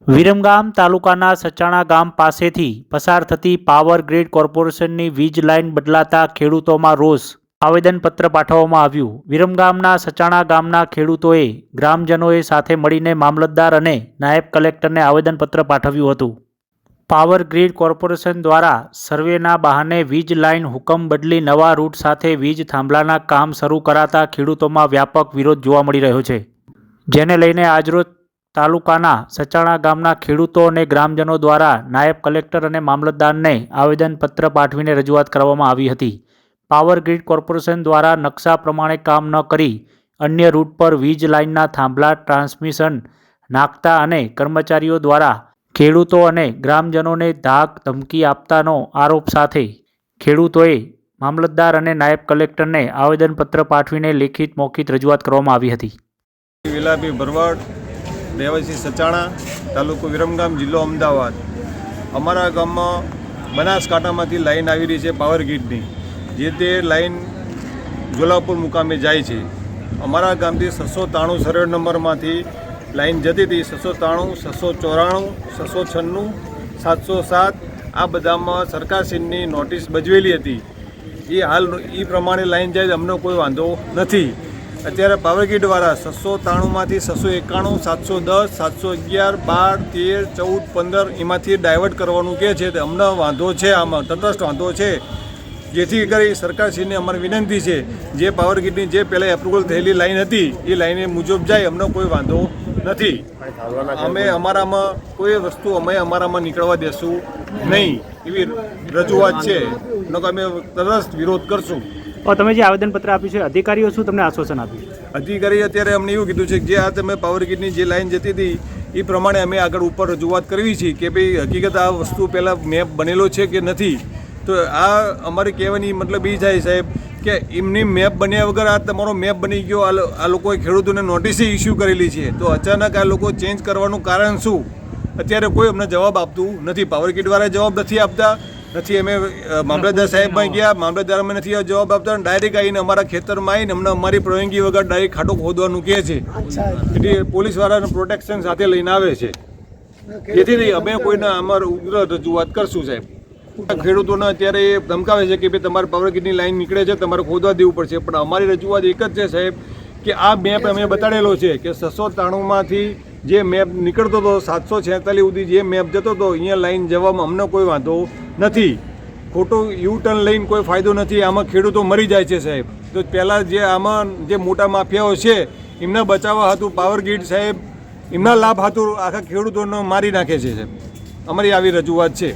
વિરમગામ તાલુકાના સચાણા ગામ પાસેથી પસાર થતી પાવર ગ્રીડ કોર્પોરેશનની વીજ લાઇન બદલાતા ખેડૂતોમાં રોષ આવેદનપત્ર પાઠવવામાં આવ્યું। વિરમગામના સચાણા ગામના ખેડૂતોએ ગ્રામજનોએ સાથે મળીને મામલતદાર અને નાયબ કલેક્ટરને આવેદનપત્ર પાઠવ્યું હતું। પાવર ગ્રીડ કોર્પોરેશન દ્વારા સર્વેના બહાને વીજ લાઇન હુકમ બદલી નવા રૂટ સાથે વીજ થાંભલાના કામ શરૂ કરાતા ખેડૂતોમાં વ્યાપક વિરોધ જોવા મળી રહ્યો છે, જેને લઈને આજરોજ તાલુકાના સચાણા ગામના ખેડૂતો અને ગ્રામજનો દ્વારા નાયબ કલેક્ટર અને મામલતદારને આવેદનપત્ર પાઠવીને રજૂઆત કરવામાં આવી હતી। પાવર ગ્રીડ કોર્પોરેશન દ્વારા નકશા પ્રમાણે કામ ન કરી અન્ય રૂટ પર વીજ લાઇનના થાંભલા ટ્રાન્સમિશન નાખતા અને કર્મચારીઓ દ્વારા ખેડૂતો અને ગ્રામજનોને ધાક ધમકી આપતાનો આરોપ સાથે ખેડૂતોએ મામલતદાર અને નાયબ કલેક્ટરને આવેદનપત્ર પાઠવીને લેખિત મૌખિક રજૂઆત કરવામાં આવી હતી। વિલાપી ભરવાડ, રહેવાસી સચાણા, તાલુકો વિરમગામ, જિલ્લો અમદાવાદ। અમારા ગામમાં બનાસકાંઠામાંથી લાઈન આવી રહી છે પાવર ગ્રીડની, જે તે લાઈન જોલાપુર મુકામે જાય છે। અમારા ગામથી 693 સર્વે નંબરમાંથી લાઈન જતી હતી। 693, 694, 696, 707 આ બધામાં સરકારશ્રીની નોટિસ બજવેલી હતી। એ પ્રમાણે લાઈન જાય, અમને કોઈ વાંધો નથી। અત્યારે પાવર ગ્રીડવાળા 693માંથી 691, 710, 711, 12, 13, 14, 15 એમાંથી ડાયવર્ટ કરવાનું કહે છે। તો અમને વાંધો છે, આમાં તટસ્થ વાંધો છે, જેથી કરી સરકારશ્રીને અમારી વિનંતી છે, જે પાવર ગ્રીડની જે પહેલાં એપ્રુવલ થયેલી લાઈન હતી એ લાઈને મુજબ જાય, અમને કોઈ વાંધો નથી। અમે અમારામાં કોઈ વસ્તુ અમારામાં નીકળવા દેશું નહીં, એવી રજૂઆત છે, અમે તટસ્થ વિરોધ કરશું। તમે જે આવેદનપત્ર આપ્યું છે, અધિકારીઓ શું તમને આશ્વાસન આપ્યું? અધિકારી અત્યારે અમને એવું કીધું છે કે જે આ તમે પાવર ગ્રીડની જે લાઈન જતી હતી એ પ્રમાણે અમે આગળ ઉપર રજૂઆત કરવી છે કે ભાઈ હકીકત આ વસ્તુ પહેલાં મેપ બનેલો છે કે નથી। તો આ અમારે કહેવાની મતલબ એ થાય સાહેબ કે એમની મેપ બન્યા વગર આ તમારો મેપ બની ગયો, આ લોકોએ ખેડૂતોને નોટિસ ઇસ્યુ કરેલી છે, તો અચાનક આ લોકો ચેન્જ કરવાનું કારણ શું? અત્યારે કોઈ અમને જવાબ આપતું નથી। પાવર ગ્રીડવાળા જવાબ નથી આપતા, નથી અમે મામલતદાર સાહેબમાં ગયા, મામલતદાર અમે નથી જવાબ આપતા, ડાયરેક્ટ આવીને અમારા ખેતરમાં આવીને અમને અમારી પરવાનગી વગર ડાયરેક્ટ ખાડો ખોદવાનું કહે છે। એટલે પોલીસવાળાને પ્રોટેક્શન સાથે લઈને આવે છે, જેથી અમે કોઈને અમારું ઉગ્ર રજૂઆત કરશું સાહેબ। ખેડૂતોને અત્યારે એ ધમકાવે છે કે ભાઈ તમારે પાવર ગ્રીડની લાઈન નીકળે છે, તમારે ખોદવા દેવું પડશે, પણ અમારી રજૂઆત એક જ છે સાહેબ કે આ મેપ અમે બતાડેલો છે કે 693માંથી જે મેપ નીકળતો હતો 746 સુધી જે મેપ જતો હતો, અહીંયા લાઈન જવામાં અમને કોઈ વાંધો નથી। ખોટું યુ-ટર્ન લઈને કોઈ ફાયદો નથી, આમાં ખેડૂતો મરી જાય છે સાહેબ। તો પહેલાં જે આમાં જે મોટા માફિયાઓ છે એમને બચાવવા હતું પાવર ગ્રીડ સાહેબ, એમના લાભ હતું આખા ખેડૂતોને મારી નાખે છે સાહેબ। અમારી આવી રજૂઆત છે।